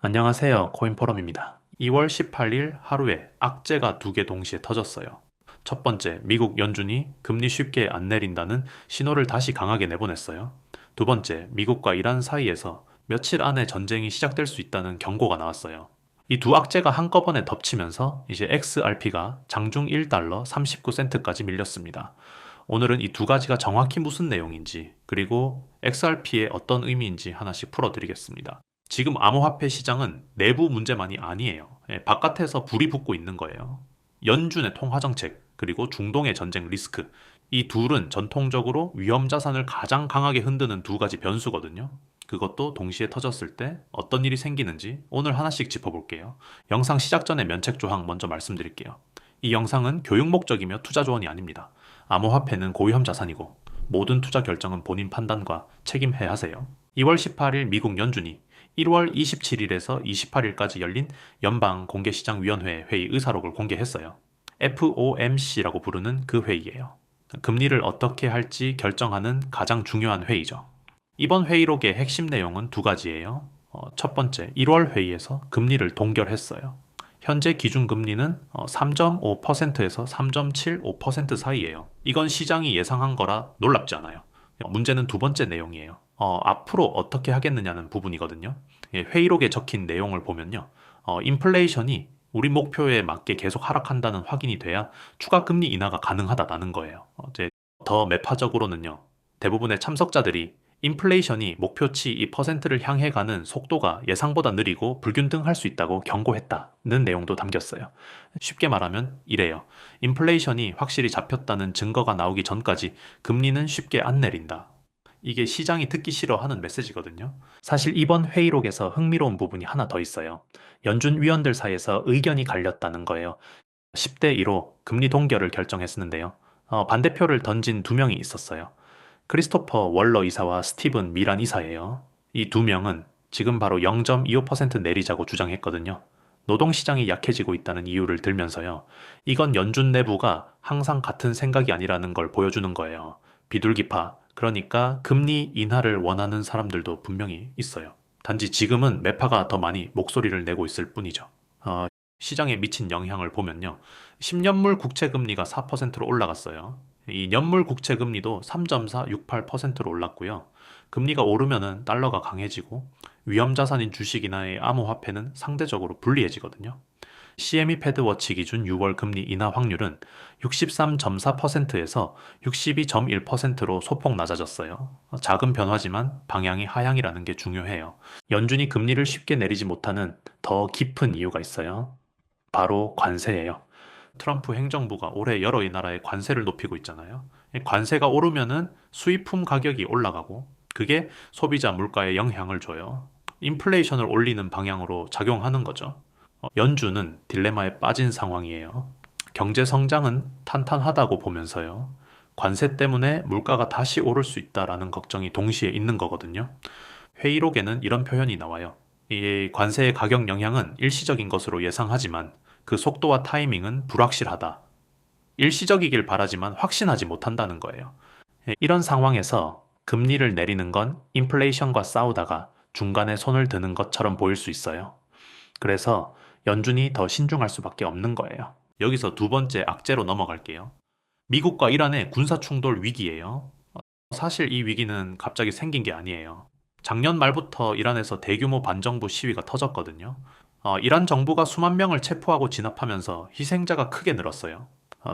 안녕하세요. 코인포럼입니다. 2월 18일 하루에 악재가 두 개 동시에 터졌어요. 첫 번째, 미국 연준이 금리 쉽게 안 내린다는 신호를 다시 강하게 내보냈어요. 두 번째, 미국과 이란 사이에서 며칠 안에 전쟁이 시작될 수 있다는 경고가 나왔어요. 이 두 악재가 한꺼번에 덮치면서 이제 XRP가 장중 1달러 39센트까지 밀렸습니다. 오늘은 이 두 가지가 정확히 무슨 내용인지, 그리고 XRP의 어떤 의미인지 하나씩 풀어드리겠습니다. 지금 암호화폐 시장은 내부 문제만이 아니에요. 바깥에서 불이 붙고 있는 거예요. 연준의 통화정책, 그리고 중동의 전쟁 리스크. 이 둘은 전통적으로 위험자산을 가장 강하게 흔드는 두 가지 변수거든요. 그것도 동시에 터졌을 때 어떤 일이 생기는지 오늘 하나씩 짚어볼게요. 영상 시작 전에 면책 조항 먼저 말씀드릴게요. 이 영상은 교육 목적이며 투자 조언이 아닙니다. 암호화폐는 고위험 자산이고 모든 투자 결정은 본인 판단과 책임해야 하세요. 2월 18일 미국 연준이 1월 27일에서 28일까지 열린 연방공개시장위원회 회의 의사록을 공개했어요. FOMC라고 부르는 그 회의예요. 금리를 어떻게 할지 결정하는 가장 중요한 회의죠. 이번 회의록의 핵심 내용은 두 가지예요. 첫 번째, 1월 회의에서 금리를 동결했어요. 현재 기준금리는 3.5%에서 3.75% 사이예요. 이건 시장이 예상한 거라 놀랍지 않아요. 문제는 두 번째 내용이에요. 앞으로 어떻게 하겠느냐는 부분이거든요. 회의록에 적힌 내용을 보면요. 인플레이션이 우리 목표에 맞게 계속 하락한다는 확인이 돼야 추가 금리 인하가 가능하다는 거예요. 이제 더 매파적으로는요. 대부분의 참석자들이 인플레이션이 목표치 2%를 향해 가는 속도가 예상보다 느리고 불균등할 수 있다고 경고했다는 내용도 담겼어요. 쉽게 말하면 이래요. 인플레이션이 확실히 잡혔다는 증거가 나오기 전까지 금리는 쉽게 안 내린다. 이게 시장이 듣기 싫어하는 메시지거든요. 사실 이번 회의록에서 흥미로운 부분이 하나 더 있어요. 연준 위원들 사이에서 의견이 갈렸다는 거예요. 10대 2로 금리 동결을 결정했었는데요. 반대표를 던진 두 명이 있었어요. 크리스토퍼 월러 이사와 스티븐 미란 이사예요. 이 두 명은 지금 바로 0.25% 내리자고 주장했거든요. 노동시장이 약해지고 있다는 이유를 들면서요. 이건 연준 내부가 항상 같은 생각이 아니라는 걸 보여주는 거예요. 비둘기파, 그러니까 금리 인하를 원하는 사람들도 분명히 있어요. 단지 지금은 매파가 더 많이 목소리를 내고 있을 뿐이죠. 시장에 미친 영향을 보면요. 10년물 국채 금리가 4%로 올라갔어요. 이 년물 국채 금리도 3.468%로 올랐고요. 금리가 오르면은 달러가 강해지고 위험 자산인 주식이나의 암호화폐는 상대적으로 불리해지거든요. CME 패드워치 기준 6월 금리 인하 확률은 63.4%에서 62.1%로 소폭 낮아졌어요. 작은 변화지만 방향이 하향이라는 게 중요해요. 연준이 금리를 쉽게 내리지 못하는 더 깊은 이유가 있어요. 바로 관세예요. 트럼프 행정부가 올해 여러 이 나라에 관세를 높이고 있잖아요. 관세가 오르면은 수입품 가격이 올라가고 그게 소비자 물가에 영향을 줘요. 인플레이션을 올리는 방향으로 작용하는 거죠. 연준은 딜레마에 빠진 상황이에요. 경제 성장은 탄탄하다고 보면서요. 관세 때문에 물가가 다시 오를 수 있다라는 걱정이 동시에 있는 거거든요. 회의록에는 이런 표현이 나와요. 이 관세의 가격 영향은 일시적인 것으로 예상하지만 그 속도와 타이밍은 불확실하다. 일시적이길 바라지만 확신하지 못한다는 거예요. 이런 상황에서 금리를 내리는 건 인플레이션과 싸우다가 중간에 손을 드는 것처럼 보일 수 있어요. 그래서 연준이 더 신중할 수밖에 없는 거예요. 여기서 두 번째 악재로 넘어갈게요. 미국과 이란의 군사 충돌 위기예요. 사실 이 위기는 갑자기 생긴 게 아니에요. 작년 말부터 이란에서 대규모 반정부 시위가 터졌거든요. 이란 정부가 수만 명을 체포하고 진압하면서 희생자가 크게 늘었어요.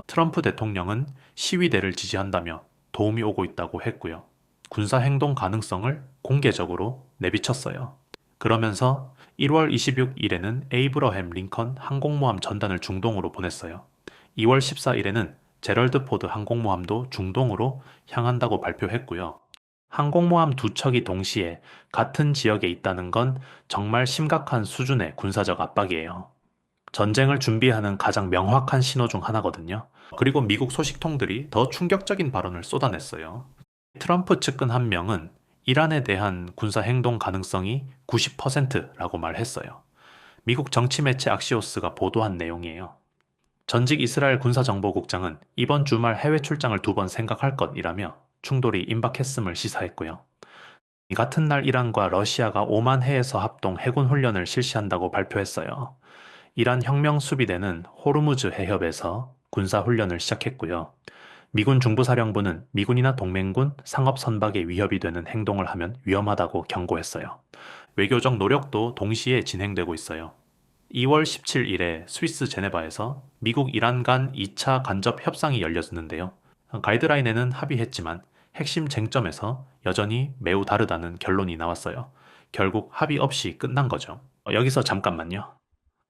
트럼프 대통령은 시위대를 지지한다며 도움이 오고 있다고 했고요. 군사 행동 가능성을 공개적으로 내비쳤어요. 그러면서 1월 26일에는 에이브러햄 링컨 항공모함 전단을 중동으로 보냈어요. 2월 14일에는 제럴드 포드 항공모함도 중동으로 향한다고 발표했고요. 항공모함 두 척이 동시에 같은 지역에 있다는 건 정말 심각한 수준의 군사적 압박이에요. 전쟁을 준비하는 가장 명확한 신호 중 하나거든요. 그리고 미국 소식통들이 더 충격적인 발언을 쏟아냈어요. 트럼프 측근 한 명은 이란에 대한 군사 행동 가능성이 90%라고 말했어요. 미국 정치 매체 악시오스가 보도한 내용이에요. 전직 이스라엘 군사정보국장은 이번 주말 해외 출장을 두 번 생각할 것이라며 충돌이 임박했음을 시사했고요. 같은 날 이란과 러시아가 오만 해에서 합동 해군 훈련을 실시한다고 발표했어요. 이란 혁명 수비대는 호르무즈 해협에서 군사 훈련을 시작했고요. 미군 중부사령부는 미군이나 동맹군 상업 선박에 위협이 되는 행동을 하면 위험하다고 경고했어요. 외교적 노력도 동시에 진행되고 있어요. 2월 17일에 스위스 제네바에서 미국 이란 간 2차 간접 협상이 열렸는데요. 가이드라인에는 합의했지만 핵심 쟁점에서 여전히 매우 다르다는 결론이 나왔어요. 결국 합의 없이 끝난 거죠. 여기서 잠깐만요.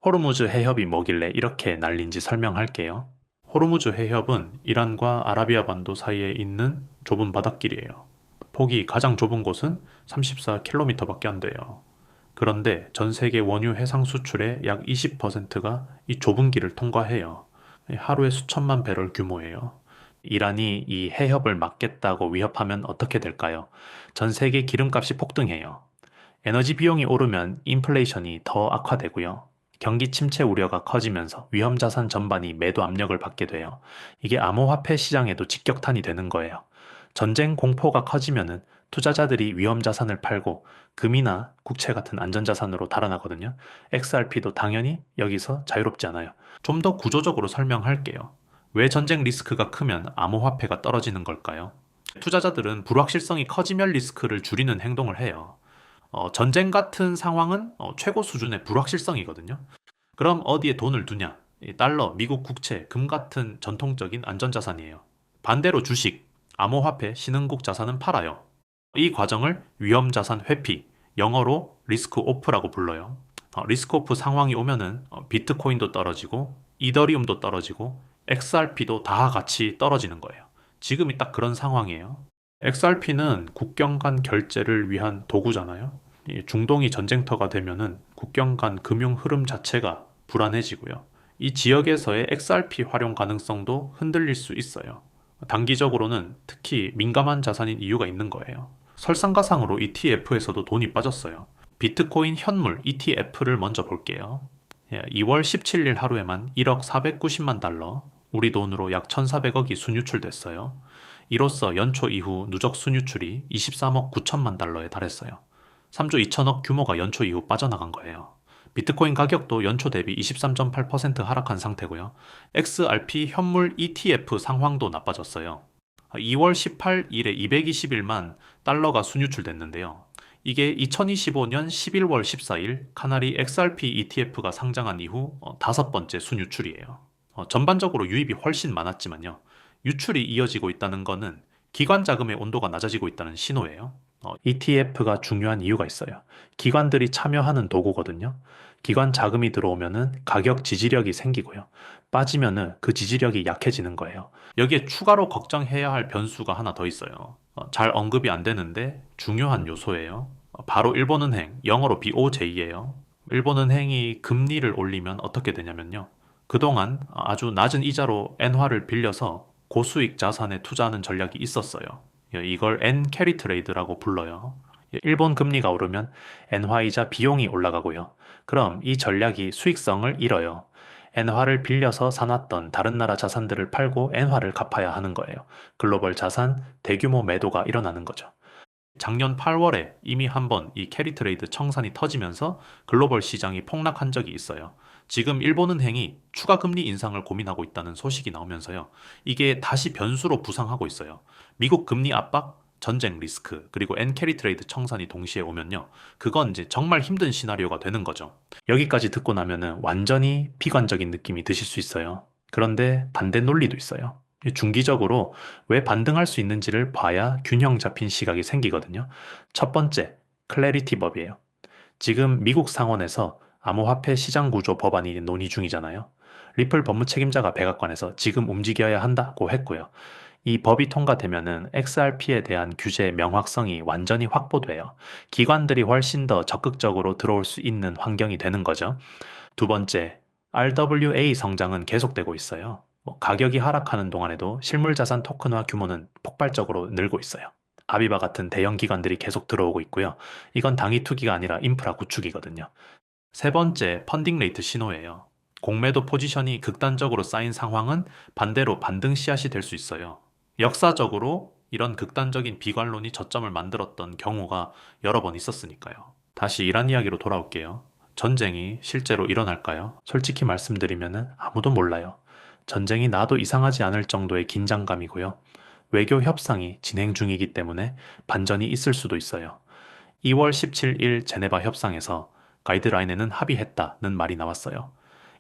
호르무즈 해협이 뭐길래 이렇게 난린지 설명할게요. 호르무즈 해협은 이란과 아라비아 반도 사이에 있는 좁은 바닷길이에요. 폭이 가장 좁은 곳은 34km밖에 안 돼요. 그런데 전 세계 원유 해상 수출의 약 20%가 이 좁은 길을 통과해요. 하루에 수천만 배럴 규모예요. 이란이 이 해협을 막겠다고 위협하면 어떻게 될까요? 전 세계 기름값이 폭등해요. 에너지 비용이 오르면 인플레이션이 더 악화되고요. 경기 침체 우려가 커지면서 위험 자산 전반이 매도 압력을 받게 돼요. 이게 암호화폐 시장에도 직격탄이 되는 거예요. 전쟁 공포가 커지면은 투자자들이 위험 자산을 팔고 금이나 국채 같은 안전자산으로 달아나거든요. XRP도 당연히 여기서 자유롭지 않아요. 좀 더 구조적으로 설명할게요. 왜 전쟁 리스크가 크면 암호화폐가 떨어지는 걸까요? 투자자들은 불확실성이 커지면 리스크를 줄이는 행동을 해요. 전쟁 같은 상황은 최고 수준의 불확실성이거든요. 그럼 어디에 돈을 두냐? 이 달러, 미국 국채, 금 같은 전통적인 안전자산이에요. 반대로 주식, 암호화폐, 신흥국 자산은 팔아요. 이 과정을 위험자산 회피, 영어로 리스크 오프라고 불러요. 리스크 오프 상황이 오면은 비트코인도 떨어지고 이더리움도 떨어지고 XRP도 다 같이 떨어지는 거예요. 지금이 딱 그런 상황이에요. XRP는 국경 간 결제를 위한 도구잖아요. 중동이 전쟁터가 되면은 국경 간 금융 흐름 자체가 불안해지고요. 이 지역에서의 XRP 활용 가능성도 흔들릴 수 있어요. 단기적으로는 특히 민감한 자산인 이유가 있는 거예요. 설상가상으로 ETF에서도 돈이 빠졌어요. 비트코인 현물 ETF를 먼저 볼게요. 2월 17일 하루에만 1억 490만 달러, 우리 돈으로 약 1,400억이 순유출됐어요. 이로써 연초 이후 누적 순유출이 23억 9천만 달러에 달했어요. 3조 2천억 규모가 연초 이후 빠져나간 거예요. 비트코인 가격도 연초 대비 23.8% 하락한 상태고요. XRP 현물 ETF 상황도 나빠졌어요. 2월 18일에 221만 달러가 순유출됐는데요. 이게 2025년 11월 14일 카나리 XRP ETF가 상장한 이후 다섯 번째 순유출이에요. 전반적으로 유입이 훨씬 많았지만요. 유출이 이어지고 있다는 거는 기관 자금의 온도가 낮아지고 있다는 신호예요. ETF가 중요한 이유가 있어요. 기관들이 참여하는 도구거든요. 기관 자금이 들어오면은 가격 지지력이 생기고요. 빠지면은 그 지지력이 약해지는 거예요. 여기에 추가로 걱정해야 할 변수가 하나 더 있어요. 잘 언급이 안 되는데 중요한 요소예요. 바로 일본은행, 영어로 BOJ예요. 일본은행이 금리를 올리면 어떻게 되냐면요. 그동안 아주 낮은 이자로 엔화를 빌려서 고수익 자산에 투자하는 전략이 있었어요. 이걸 N 캐리 트레이드라고 불러요. 일본 금리가 오르면 엔화이자 비용이 올라가고요. 그럼 이 전략이 수익성을 잃어요. 엔화를 빌려서 사놨던 다른 나라 자산들을 팔고 엔화를 갚아야 하는 거예요. 글로벌 자산 대규모 매도가 일어나는 거죠. 작년 8월에 이미 한번 이 캐리 트레이드 청산이 터지면서 글로벌 시장이 폭락한 적이 있어요. 지금 일본은행이 추가 금리 인상을 고민하고 있다는 소식이 나오면서요. 이게 다시 변수로 부상하고 있어요. 미국 금리 압박, 전쟁 리스크, 그리고 엔 캐리 트레이드 청산이 동시에 오면요. 그건 이제 정말 힘든 시나리오가 되는 거죠. 여기까지 듣고 나면은 완전히 비관적인 느낌이 드실 수 있어요. 그런데 반대 논리도 있어요. 중기적으로 왜 반등할 수 있는지를 봐야 균형 잡힌 시각이 생기거든요. 첫 번째, 클래리티 법이에요. 지금 미국 상원에서 암호화폐 시장 구조 법안이 논의 중이잖아요. 리플 법무 책임자가 백악관에서 지금 움직여야 한다고 했고요. 이 법이 통과되면은 XRP에 대한 규제 명확성이 완전히 확보돼요. 기관들이 훨씬 더 적극적으로 들어올 수 있는 환경이 되는 거죠. 두 번째, RWA 성장은 계속되고 있어요. 가격이 하락하는 동안에도 실물자산 토큰화 규모는 폭발적으로 늘고 있어요. 아비바 같은 대형 기관들이 계속 들어오고 있고요. 이건 당위 투기가 아니라 인프라 구축이거든요. 세 번째, 펀딩 레이트 신호예요. 공매도 포지션이 극단적으로 쌓인 상황은 반대로 반등 씨앗이 될 수 있어요. 역사적으로 이런 극단적인 비관론이 저점을 만들었던 경우가 여러 번 있었으니까요. 다시 이란 이야기로 돌아올게요. 전쟁이 실제로 일어날까요? 솔직히 말씀드리면 아무도 몰라요. 전쟁이 나도 이상하지 않을 정도의 긴장감이고요. 외교 협상이 진행 중이기 때문에 반전이 있을 수도 있어요. 2월 17일 제네바 협상에서 가이드라인에는 합의했다는 말이 나왔어요.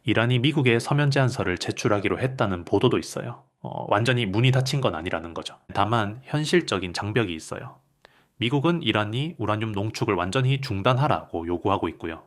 이란이 미국에 서면 제안서를 제출하기로 했다는 보도도 있어요. 완전히 문이 닫힌 건 아니라는 거죠. 다만 현실적인 장벽이 있어요. 미국은 이란이 우라늄 농축을 완전히 중단하라고 요구하고 있고요.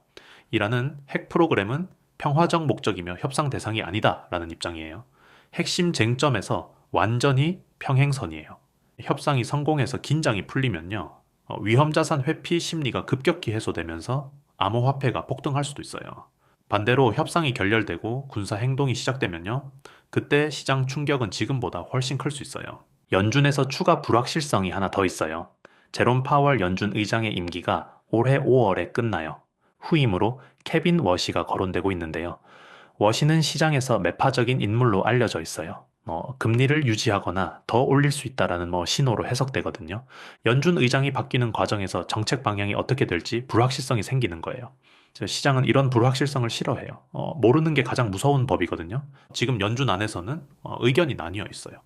이란은 핵 프로그램은 평화적 목적이며 협상 대상이 아니다라는 입장이에요. 핵심 쟁점에서 완전히 평행선이에요. 협상이 성공해서 긴장이 풀리면요. 위험자산 회피 심리가 급격히 해소되면서 암호화폐가 폭등할 수도 있어요. 반대로 협상이 결렬되고 군사 행동이 시작되면요. 그때 시장 충격은 지금보다 훨씬 클 수 있어요. 연준에서 추가 불확실성이 하나 더 있어요. 제롬 파월 연준 의장의 임기가 올해 5월에 끝나요. 후임으로 케빈 워시가 거론되고 있는데요. 워시는 시장에서 매파적인 인물로 알려져 있어요. 금리를 유지하거나 더 올릴 수 있다라는 신호로 해석되거든요. 연준 의장이 바뀌는 과정에서 정책 방향이 어떻게 될지 불확실성이 생기는 거예요. 시장은 이런 불확실성을 싫어해요. 모르는 게 가장 무서운 법이거든요. 지금 연준 안에서는 의견이 나뉘어 있어요.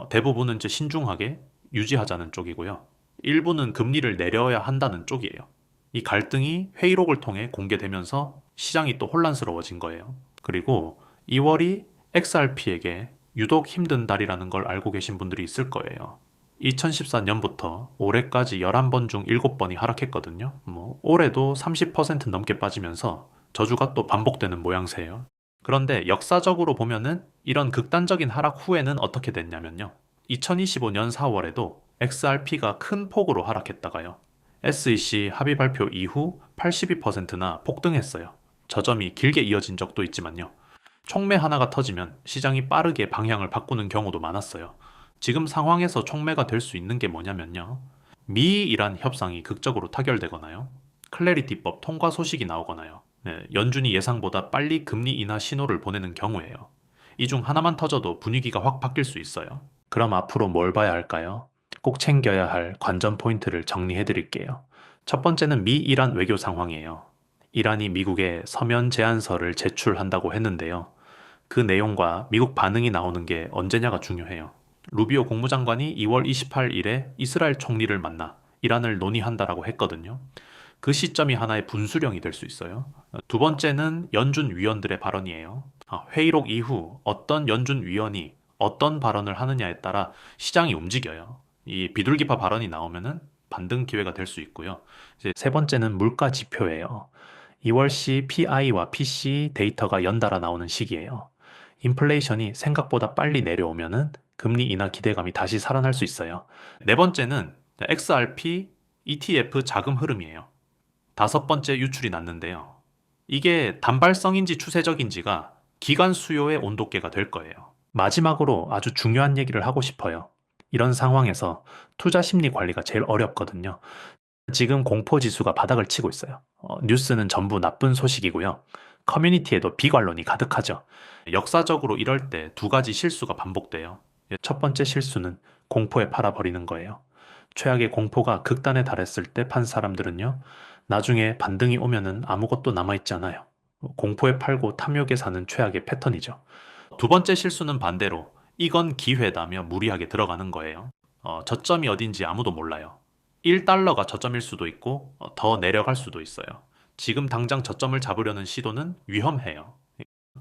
대부분은 이제 신중하게 유지하자는 쪽이고요. 일부는 금리를 내려야 한다는 쪽이에요. 이 갈등이 회의록을 통해 공개되면서 시장이 또 혼란스러워진 거예요. 그리고 2월이 XRP에게 유독 힘든 달이라는 걸 알고 계신 분들이 있을 거예요. 2014년부터 올해까지 11번 중 7번이 하락했거든요. 올해도 30% 넘게 빠지면서 저주가 또 반복되는 모양새예요. 그런데 역사적으로 보면은 이런 극단적인 하락 후에는 어떻게 됐냐면요. 2025년 4월에도 XRP가 큰 폭으로 하락했다가요. SEC 합의 발표 이후 82%나 폭등했어요. 저점이 길게 이어진 적도 있지만요. 촉매 하나가 터지면 시장이 빠르게 방향을 바꾸는 경우도 많았어요. 지금 상황에서 촉매가 될 수 있는 게 뭐냐면요. 미-이란 협상이 극적으로 타결되거나요. 클래리티법 통과 소식이 나오거나요. 연준이 예상보다 빨리 금리 인하 신호를 보내는 경우예요. 이 중 하나만 터져도 분위기가 확 바뀔 수 있어요. 그럼 앞으로 뭘 봐야 할까요? 꼭 챙겨야 할 관전 포인트를 정리해 드릴게요. 첫 번째는 미-이란 외교 상황이에요. 이란이 미국에 서면 제안서를 제출한다고 했는데요. 그 내용과 미국 반응이 나오는 게 언제냐가 중요해요. 루비오 국무장관이 2월 28일에 이스라엘 총리를 만나 이란을 논의한다라고 했거든요. 그 시점이 하나의 분수령이 될 수 있어요. 두 번째는 연준 위원들의 발언이에요. 회의록 이후 어떤 연준 위원이 어떤 발언을 하느냐에 따라 시장이 움직여요. 이 비둘기파 발언이 나오면은 반등 기회가 될 수 있고요. 이제 세 번째는 물가 지표예요. 2월시 PI와 PC 데이터가 연달아 나오는 시기예요. 인플레이션이 생각보다 빨리 내려오면은 금리 인하 기대감이 다시 살아날 수 있어요. 네 번째는 XRP ETF 자금 흐름이에요. 다섯 번째 유출이 났는데요. 이게 단발성인지 추세적인지가 기관 수요의 온도계가 될 거예요. 마지막으로 아주 중요한 얘기를 하고 싶어요. 이런 상황에서 투자 심리 관리가 제일 어렵거든요. 지금 공포 지수가 바닥을 치고 있어요. 뉴스는 전부 나쁜 소식이고요. 커뮤니티에도 비관론이 가득하죠. 역사적으로 이럴 때 두 가지 실수가 반복돼요. 첫 번째 실수는 공포에 팔아버리는 거예요. 최악의 공포가 극단에 달했을 때 판 사람들은요, 나중에 반등이 오면은 아무것도 남아있지 않아요. 공포에 팔고 탐욕에 사는 최악의 패턴이죠. 두 번째 실수는 반대로 이건 기회다며 무리하게 들어가는 거예요. 저점이 어딘지 아무도 몰라요. 1달러가 저점일 수도 있고 더 내려갈 수도 있어요. 지금 당장 저점을 잡으려는 시도는 위험해요.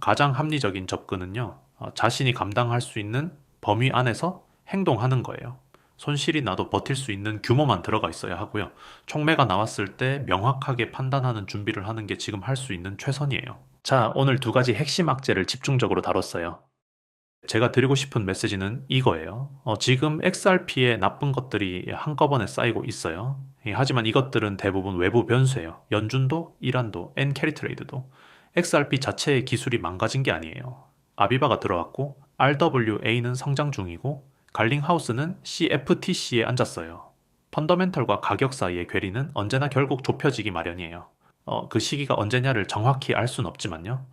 가장 합리적인 접근은요. 자신이 감당할 수 있는 범위 안에서 행동하는 거예요. 손실이 나도 버틸 수 있는 규모만 들어가 있어야 하고요. 촉매가 나왔을 때 명확하게 판단하는 준비를 하는 게 지금 할 수 있는 최선이에요. 자, 오늘 두 가지 핵심 악재를 집중적으로 다뤘어요. 제가 드리고 싶은 메시지는 이거예요. 지금 XRP에 나쁜 것들이 한꺼번에 쌓이고 있어요. 하지만 이것들은 대부분 외부 변수예요. 연준도, 이란도, 엔캐리트레이드도. XRP 자체의 기술이 망가진 게 아니에요. 아비바가 들어왔고 RWA는 성장 중이고 갈링하우스는 CFTC에 앉았어요. 펀더멘털과 가격 사이의 괴리는 언제나 결국 좁혀지기 마련이에요. 그 시기가 언제냐를 정확히 알 수는 없지만요.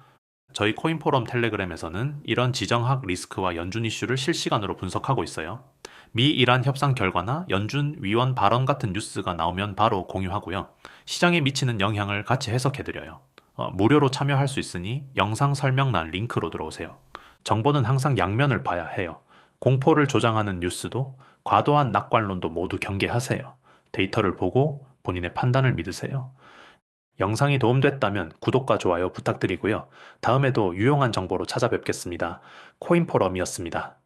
저희 코인포럼 텔레그램에서는 이런 지정학 리스크와 연준 이슈를 실시간으로 분석하고 있어요. 미 이란 협상 결과나 연준 위원 발언 같은 뉴스가 나오면 바로 공유하고요. 시장에 미치는 영향을 같이 해석해드려요. 무료로 참여할 수 있으니 영상 설명란 링크로 들어오세요. 정보는 항상 양면을 봐야 해요. 공포를 조장하는 뉴스도 과도한 낙관론도 모두 경계하세요. 데이터를 보고 본인의 판단을 믿으세요. 영상이 도움됐다면 구독과 좋아요 부탁드리고요. 다음에도 유용한 정보로 찾아뵙겠습니다. 코인포럼이었습니다.